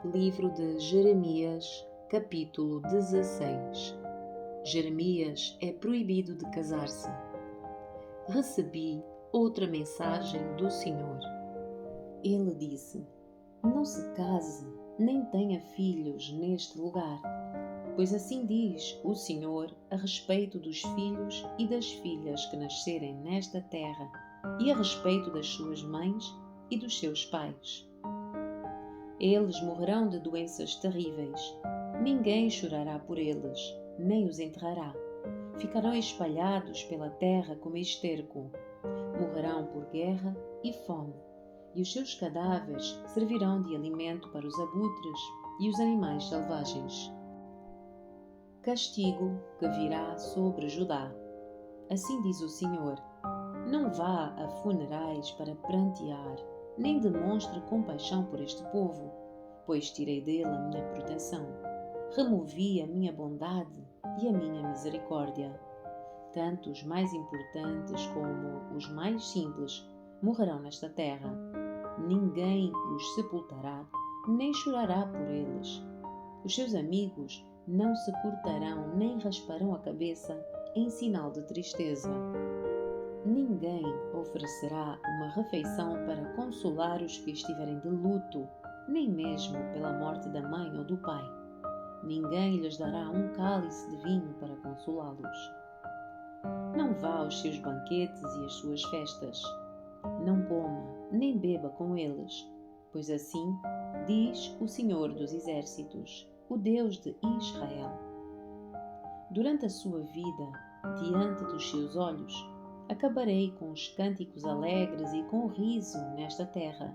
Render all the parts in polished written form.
Livro de Jeremias, capítulo 16. Jeremias é proibido de casar-se. Recebi outra mensagem do Senhor. Ele disse: não se case, nem tenha filhos neste lugar, pois assim diz o Senhor a respeito dos filhos e das filhas que nascerem nesta terra e a respeito das suas mães e dos seus pais. Eles morrerão de doenças terríveis. Ninguém chorará por eles, nem os enterrará. Ficarão espalhados pela terra como esterco. Morrerão por guerra e fome, e os seus cadáveres servirão de alimento para os abutres e os animais selvagens. Castigo que virá sobre Judá. Assim diz o Senhor: não vá a funerais para prantear, nem demonstre compaixão por este povo, pois tirei dele a minha proteção. Removi a minha bondade e a minha misericórdia. Tanto os mais importantes como os mais simples morrerão nesta terra. Ninguém os sepultará, nem chorará por eles. Os seus amigos não se cortarão, nem rasparão a cabeça em sinal de tristeza. Ninguém oferecerá uma refeição para consolar os que estiverem de luto, nem mesmo pela morte da mãe ou do pai. Ninguém lhes dará um cálice de vinho para consolá-los. Não vá aos seus banquetes e às suas festas. Não coma, nem beba com eles, pois assim diz o Senhor dos Exércitos, o Deus de Israel. Durante a sua vida, diante dos seus olhos, acabarei com os cânticos alegres e com o riso nesta terra,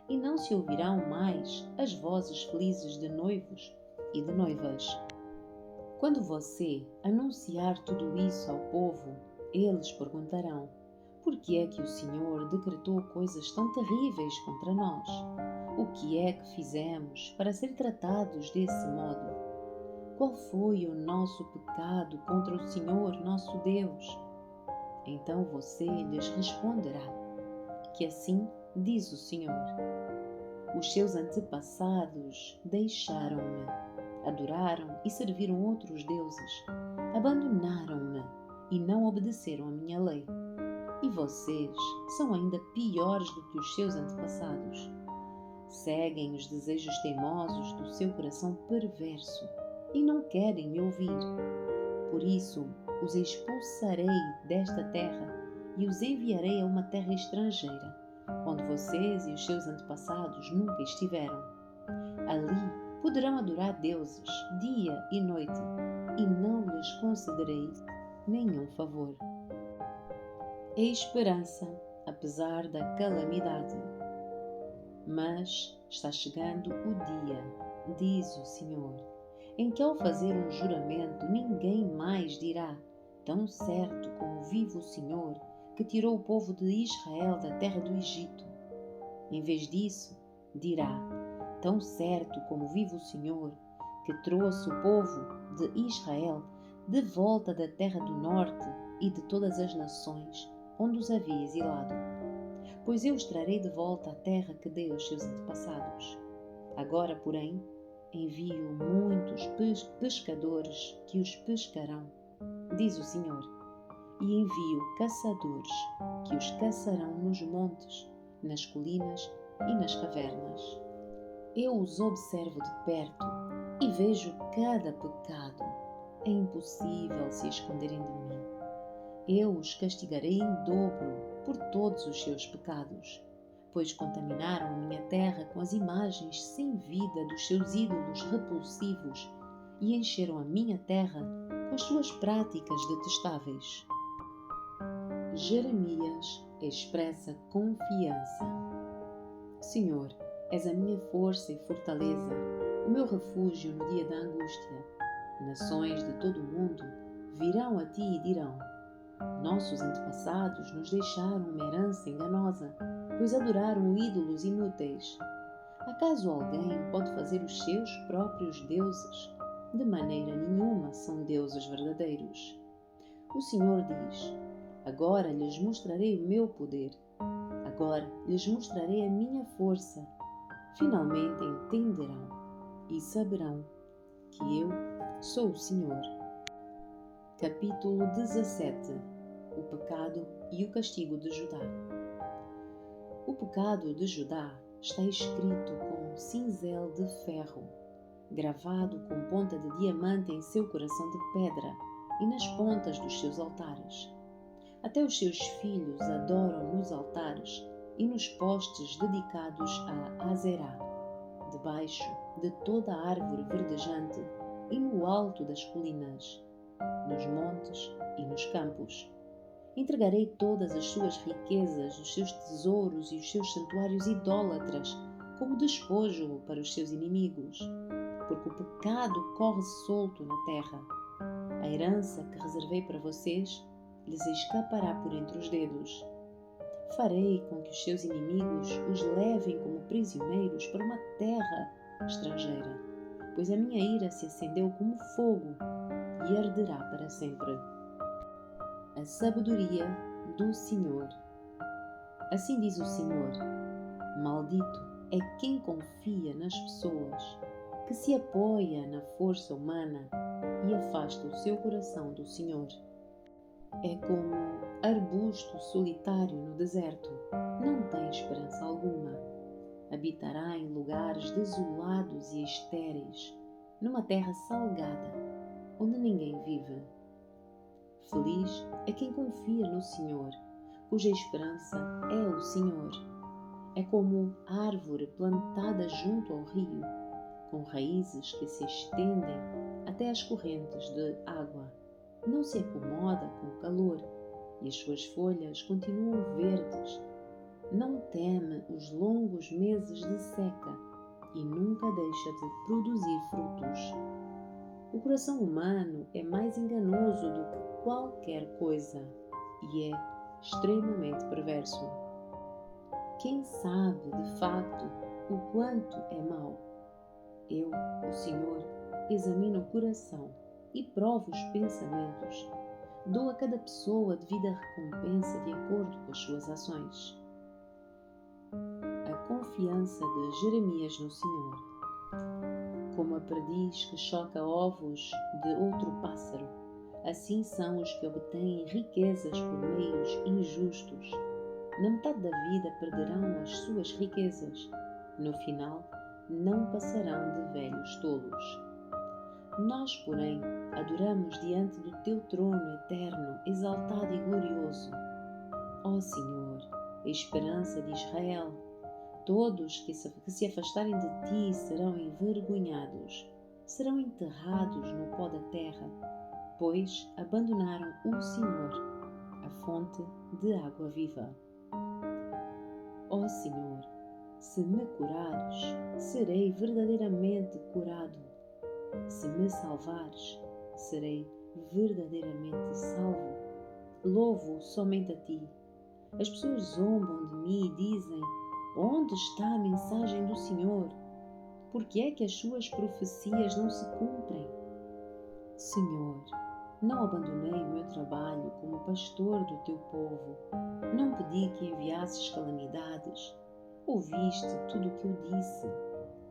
e não se ouvirão mais as vozes felizes de noivos e de noivas. Quando você anunciar tudo isso ao povo, eles perguntarão: por que é que o Senhor decretou coisas tão terríveis contra nós? O que é que fizemos para ser tratados desse modo? Qual foi o nosso pecado contra o Senhor, nosso Deus? Então você lhes responderá que assim diz o Senhor: os seus antepassados deixaram-me, adoraram e serviram outros deuses, abandonaram-me e não obedeceram à minha lei. E vocês são ainda piores do que os seus antepassados. Seguem os desejos teimosos do seu coração perverso e não querem me ouvir. Por isso, os expulsarei desta terra e os enviarei a uma terra estrangeira, onde vocês e os seus antepassados nunca estiveram. Ali poderão adorar deuses dia e noite, e não lhes concederei nenhum favor. É esperança, apesar da calamidade. Mas está chegando o dia, diz o Senhor, em que ao fazer um juramento ninguém mais dirá: tão certo como vive o Senhor, que tirou o povo de Israel da terra do Egito. Em vez disso, dirá: tão certo como vive o Senhor, que trouxe o povo de Israel de volta da terra do norte e de todas as nações onde os havia exilado. Pois eu os trarei de volta à terra que dei aos seus antepassados. Agora, porém, envio muitos pescadores que os pescarão, diz o Senhor, e envio caçadores que os caçarão nos montes, nas colinas e nas cavernas. Eu os observo de perto e vejo cada pecado. É impossível se esconderem de mim. Eu os castigarei em dobro por todos os seus pecados, pois contaminaram a minha terra com as imagens sem vida dos seus ídolos repulsivos e encheram a minha terra com as suas práticas detestáveis. Jeremias expressa confiança. Senhor, és a minha força e fortaleza, o meu refúgio no dia da angústia. Nações de todo o mundo virão a ti e dirão: nossos antepassados nos deixaram uma herança enganosa, pois adoraram ídolos inúteis. Acaso alguém pode fazer os seus próprios deuses? De maneira nenhuma são deuses verdadeiros. O Senhor diz: agora lhes mostrarei o meu poder. Agora lhes mostrarei a minha força. Finalmente entenderão. saberão que eu sou o Senhor. Capítulo 17. O pecado e o castigo de Judá. O pecado de Judá está escrito com cinzel de ferro, gravado com ponta de diamante em seu coração de pedra e nas pontas dos seus altares. Até os seus filhos adoram nos altares e nos postes dedicados a Azerá, debaixo de toda a árvore verdejante e no alto das colinas, nos montes e nos campos. Entregarei todas as suas riquezas, os seus tesouros e os seus santuários idólatras como despojo para os seus inimigos, porque o pecado corre solto na terra. A herança que reservei para vocês lhes escapará por entre os dedos. Farei com que os seus inimigos os levem como prisioneiros para uma terra estrangeira, pois a minha ira se acendeu como fogo e arderá para sempre. A sabedoria do Senhor. Assim diz o Senhor: maldito é quem confia nas pessoas, que se apoia na força humana e afasta o seu coração do Senhor. É como arbusto solitário no deserto, não tem esperança alguma. Habitará em lugares desolados e estéreis, numa terra salgada, onde ninguém vive. Feliz é quem confia no Senhor, cuja esperança é o Senhor. É como árvore plantada junto ao rio, com raízes que se estendem até as correntes de água. Não se acomoda com o calor e as suas folhas continuam verdes. Não teme os longos meses de seca e nunca deixa de produzir frutos. O coração humano é mais enganoso do que qualquer coisa e é extremamente perverso. Quem sabe, de facto, o quanto é mau? Eu, o Senhor, examino o coração e provo os pensamentos. Dou a cada pessoa devida recompensa de acordo com as suas ações. A confiança de Jeremias no Senhor. Como a perdiz que choca ovos de outro pássaro, assim são os que obtêm riquezas por meios injustos. Na metade da vida perderão as suas riquezas. No final, não passarão de velhos tolos. Nós, porém, adoramos diante do teu trono eterno, exaltado e glorioso. Ó Senhor, a esperança de Israel, todos que se afastarem de ti serão envergonhados, serão enterrados no pó da terra, pois abandonaram o Senhor, a fonte de água viva. Ó Senhor, se me curares, serei verdadeiramente curado. Se me salvares, serei verdadeiramente salvo. Louvo somente a ti. As pessoas zombam de mim e dizem: onde está a mensagem do Senhor? Por que é que as suas profecias não se cumprem? Senhor, não abandonei o meu trabalho como pastor do teu povo. Não pedi que enviasses calamidades. Ouviste tudo o que eu disse.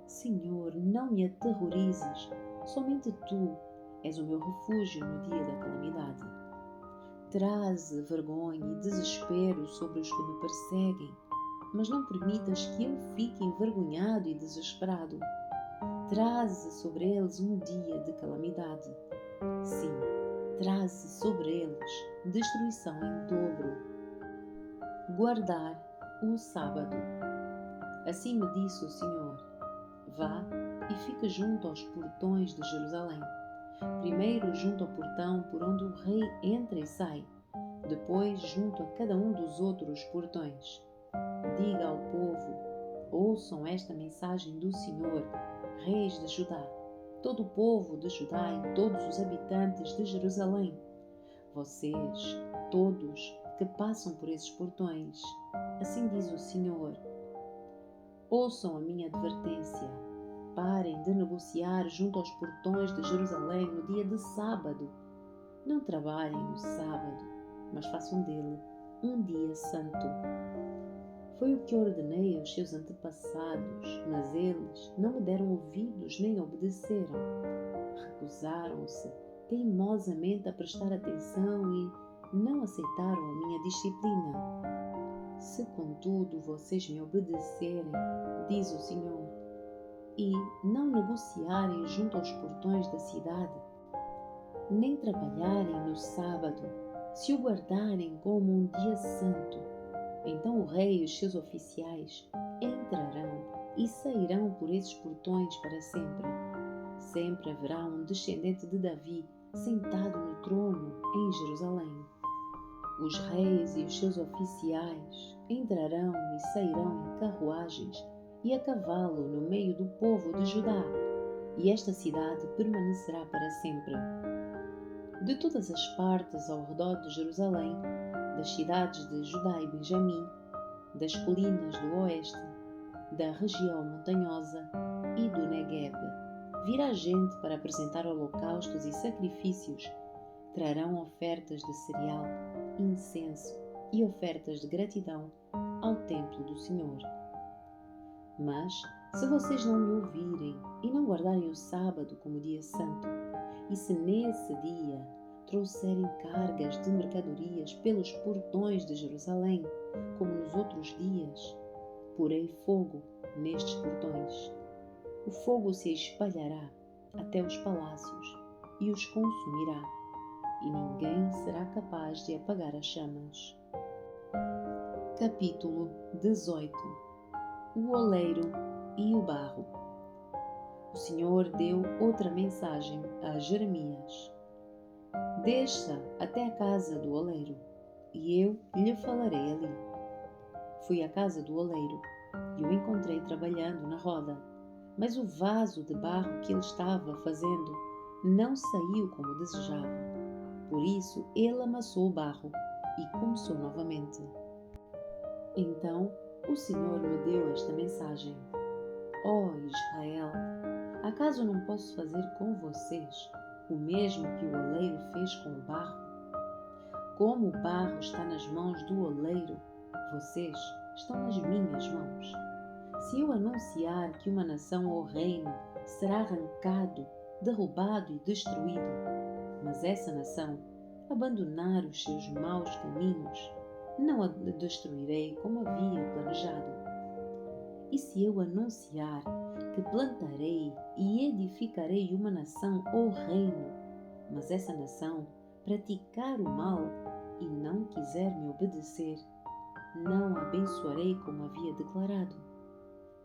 Senhor, não me aterrorizes. Somente tu és o meu refúgio no dia da calamidade. Traze vergonha e desespero sobre os que me perseguem, mas não permitas que eu fique envergonhado e desesperado. Traze sobre eles um dia de calamidade. Sim, traze sobre eles destruição em dobro. Guardar o sábado. Assim me disse o Senhor: vá e fica junto aos portões de Jerusalém. Primeiro junto ao portão por onde o rei entra e sai, depois junto a cada um dos outros portões. Diga ao povo: ouçam esta mensagem do Senhor, reis de Judá, todo o povo de Judá e todos os habitantes de Jerusalém. Vocês, todos que passam por esses portões, assim diz o Senhor: ouçam a minha advertência. Parem de negociar junto aos portões de Jerusalém no dia de sábado. Não trabalhem no sábado, mas façam dele um dia santo. Foi o que ordenei aos seus antepassados, mas eles não me deram ouvidos nem obedeceram. Recusaram-se teimosamente a prestar atenção e não aceitaram a minha disciplina. Se, contudo, vocês me obedecerem, diz o Senhor, e não negociarem junto aos portões da cidade, nem trabalharem no sábado, se o guardarem como um dia santo, então o rei e os seus oficiais entrarão e sairão por esses portões para sempre. Sempre haverá um descendente de Davi sentado no trono em Jerusalém. Os reis e os seus oficiais entrarão e sairão em carruagens e a cavalo no meio do povo de Judá, e esta cidade permanecerá para sempre. De todas as partes ao redor de Jerusalém, das cidades de Judá e Benjamim, das colinas do oeste, da região montanhosa e do Negueb, virá gente para apresentar holocaustos e sacrifícios. Trarão ofertas de cereal, incenso e ofertas de gratidão ao templo do Senhor. Mas, se vocês não me ouvirem e não guardarem o sábado como dia santo, e se nesse dia trouxerem cargas de mercadorias pelos portões de Jerusalém, como nos outros dias, porei fogo nestes portões. O fogo se espalhará até os palácios e os consumirá, e ninguém será capaz de apagar as chamas. Capítulo 18. O oleiro e o barro. O Senhor deu outra mensagem a Jeremias. Desça até a casa do oleiro, e eu lhe falarei ali. Fui à casa do oleiro, e o encontrei trabalhando na roda, mas o vaso de barro que ele estava fazendo não saiu como desejava. Por isso ele amassou o barro e começou novamente. Então o Senhor me deu esta mensagem: Ó Israel, acaso não posso fazer com vocês o mesmo que o oleiro fez com o barro? Como o barro está nas mãos do oleiro, vocês estão nas minhas mãos. Se eu anunciar que uma nação ou reino será arrancado, derrubado e destruído, mas essa nação abandonar os seus maus caminhos, não a destruirei como havia planejado. E se eu anunciar que plantarei e edificarei uma nação ou reino, mas essa nação praticar o mal e não quiser me obedecer, não a abençoarei como havia declarado.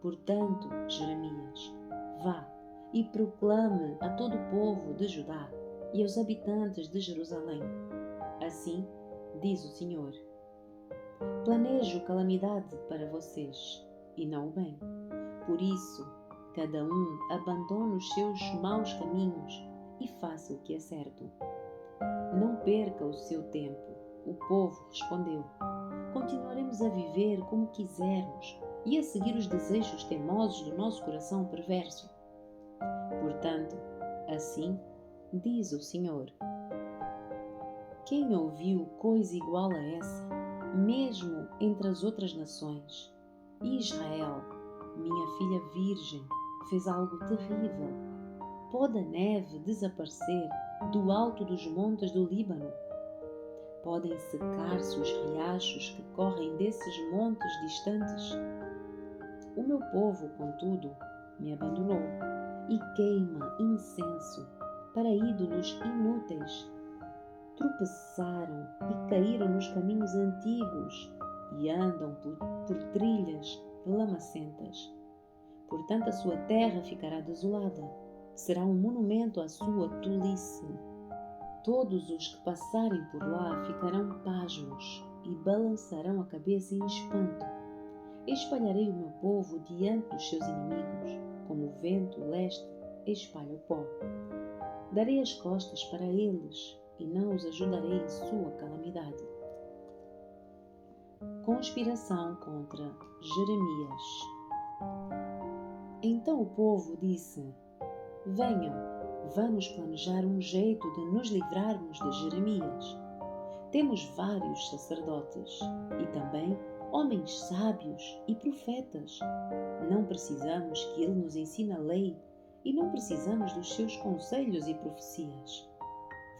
Portanto, Jeremias, vá e proclame a todo o povo de Judá e aos habitantes de Jerusalém. Assim diz o Senhor: planejo calamidade para vocês e não o bem. Por isso, cada um abandone os seus maus caminhos e faça o que é certo. Não perca o seu tempo. O povo respondeu: continuaremos a viver como quisermos e a seguir os desejos teimosos do nosso coração perverso. Portanto, assim diz o Senhor: quem ouviu coisa igual a essa, mesmo entre as outras nações? E Israel, minha filha virgem, fez algo terrível. Pode a neve desaparecer do alto dos montes do Líbano? Podem secar-se os riachos que correm desses montes distantes? O meu povo, contudo, me abandonou e queima incenso para ídolos inúteis. Tropeçaram e caíram nos caminhos antigos e andam por trilhas lamacentas. Portanto, a sua terra ficará desolada, será um monumento à sua tolice. Todos os que passarem por lá ficarão pasmos e balançarão a cabeça em espanto. Espalharei o meu povo diante dos seus inimigos, como o vento leste espalha o pó. Darei as costas para eles e não os ajudarei em sua calamidade. Conspiração contra Jeremias. Então o povo disse: venham, vamos planejar um jeito de nos livrarmos de Jeremias. Temos vários sacerdotes e também homens sábios e profetas. Não precisamos que ele nos ensine a lei e não precisamos dos seus conselhos e profecias.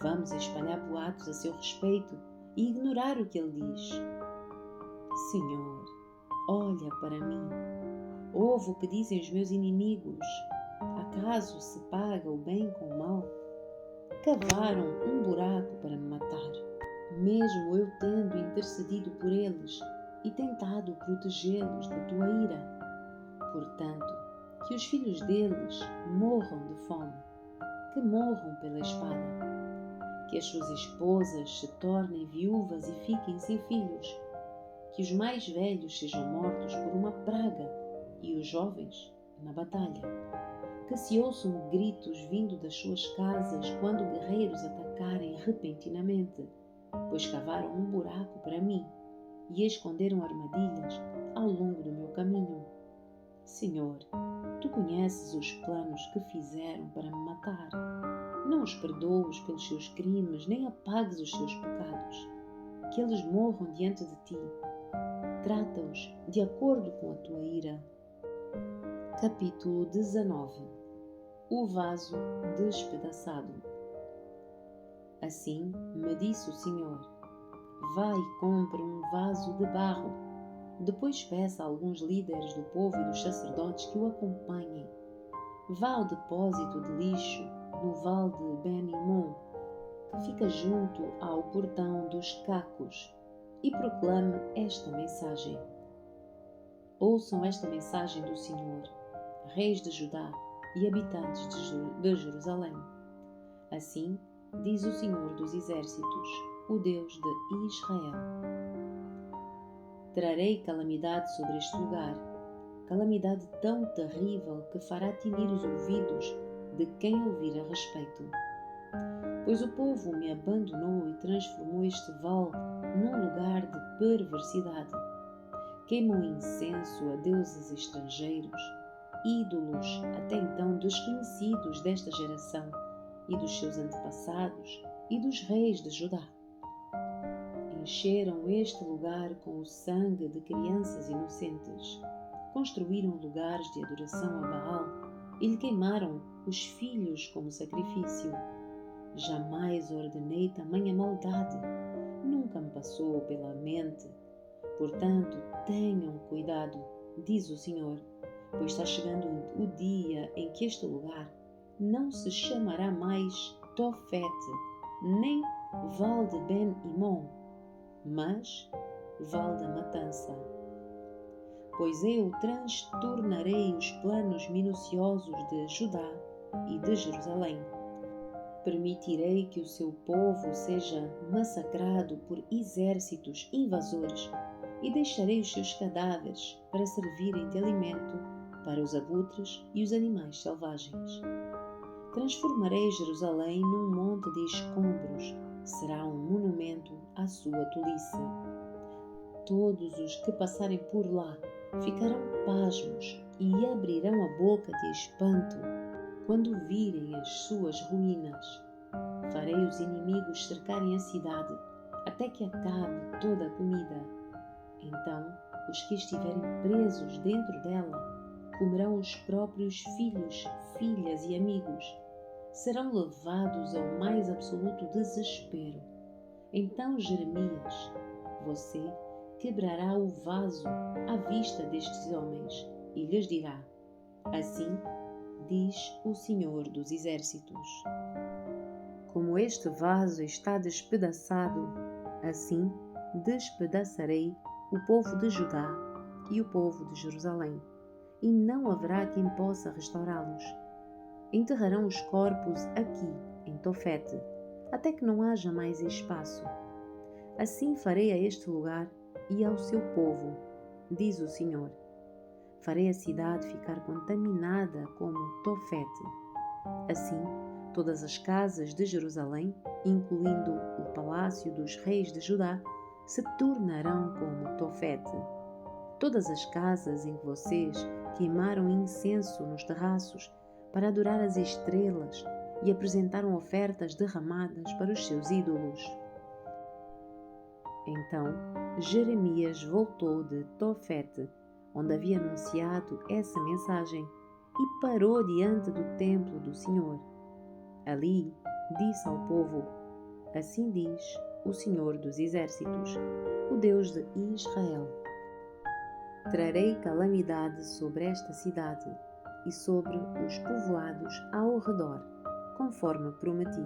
Vamos espalhar boatos a seu respeito e ignorar o que ele diz. Senhor, olha para mim. Ouve o que dizem os meus inimigos. Acaso se paga o bem com o mal? Cavaram um buraco para me matar, mesmo eu tendo intercedido por eles e tentado protegê-los da tua ira. Portanto, que os filhos deles morram de fome, que morram pela espada, que as suas esposas se tornem viúvas e fiquem sem filhos, que os mais velhos sejam mortos por uma praga e os jovens na batalha, que se ouçam gritos vindo das suas casas quando guerreiros atacarem repentinamente, pois cavaram um buraco para mim e esconderam armadilhas ao longo do meu caminho. Senhor, tu conheces os planos que fizeram para me matar. Não os perdoes pelos seus crimes, nem apagues os seus pecados. Que eles morram diante de ti. Trata-os de acordo com a tua ira. Capítulo 19. O vaso despedaçado. Assim me disse o Senhor: vá e compre um vaso de barro. Depois peça a alguns líderes do povo e dos sacerdotes que o acompanhem. Vá ao depósito de lixo no vale de Ben-Himom, que fica junto ao portão dos cacos, e proclame esta mensagem. Ouçam esta mensagem do Senhor, reis de Judá e habitantes de Jerusalém. Assim diz o Senhor dos exércitos, o Deus de Israel: trarei calamidade sobre este lugar, calamidade tão terrível que fará tinir os ouvidos de quem ouvir a respeito. Pois o povo me abandonou e transformou este vale num lugar de perversidade. Queimam incenso a deuses estrangeiros, ídolos até então desconhecidos desta geração e dos seus antepassados e dos reis de Judá. Encheram este lugar com o sangue de crianças inocentes. Construíram lugares de adoração a Baal e lhe queimaram os filhos como sacrifício. Jamais ordenei tamanha maldade, nunca me passou pela mente. Portanto, tenham cuidado, diz o Senhor, pois está chegando o dia em que este lugar não se chamará mais Tofete, nem Val de Ben-Himom, mas Val da Matança. Pois eu transtornarei os planos minuciosos de Judá e de Jerusalém. Permitirei que o seu povo seja massacrado por exércitos invasores e deixarei os seus cadáveres para servirem de alimento para os abutres e os animais selvagens. Transformarei Jerusalém num monte de escombros, será um monumento à sua tolice. Todos os que passarem por lá ficarão pasmos e abrirão a boca de espanto quando virem as suas ruínas. Farei os inimigos cercarem a cidade até que acabe toda a comida. Então, os que estiverem presos dentro dela comerão os próprios filhos, filhas e amigos. Serão levados ao mais absoluto desespero. Então Jeremias, você quebrará o vaso à vista destes homens e lhes dirá: assim diz o Senhor dos exércitos. Como este vaso está despedaçado, assim despedaçarei o povo de Judá e o povo de Jerusalém, e não haverá quem possa restaurá-los. Enterrarão os corpos aqui, em Tofete, até que não haja mais espaço. Assim farei a este lugar e ao seu povo, diz o Senhor. Farei a cidade ficar contaminada como Tofete. Assim, todas as casas de Jerusalém, incluindo o palácio dos reis de Judá, se tornarão como Tofete. Todas as casas em que vocês queimaram incenso nos terraços para adorar as estrelas e apresentaram ofertas derramadas para os seus ídolos. Então Jeremias voltou de Tofete, onde havia anunciado essa mensagem, e parou diante do templo do Senhor. Ali disse ao povo: Assim diz o Senhor dos Exércitos, o Deus de Israel: Trarei calamidade sobre esta cidade e sobre os povoados ao redor, conforme prometi,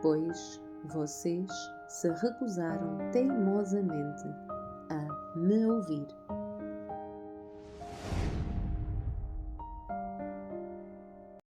pois vocês se recusaram teimosamente a me ouvir.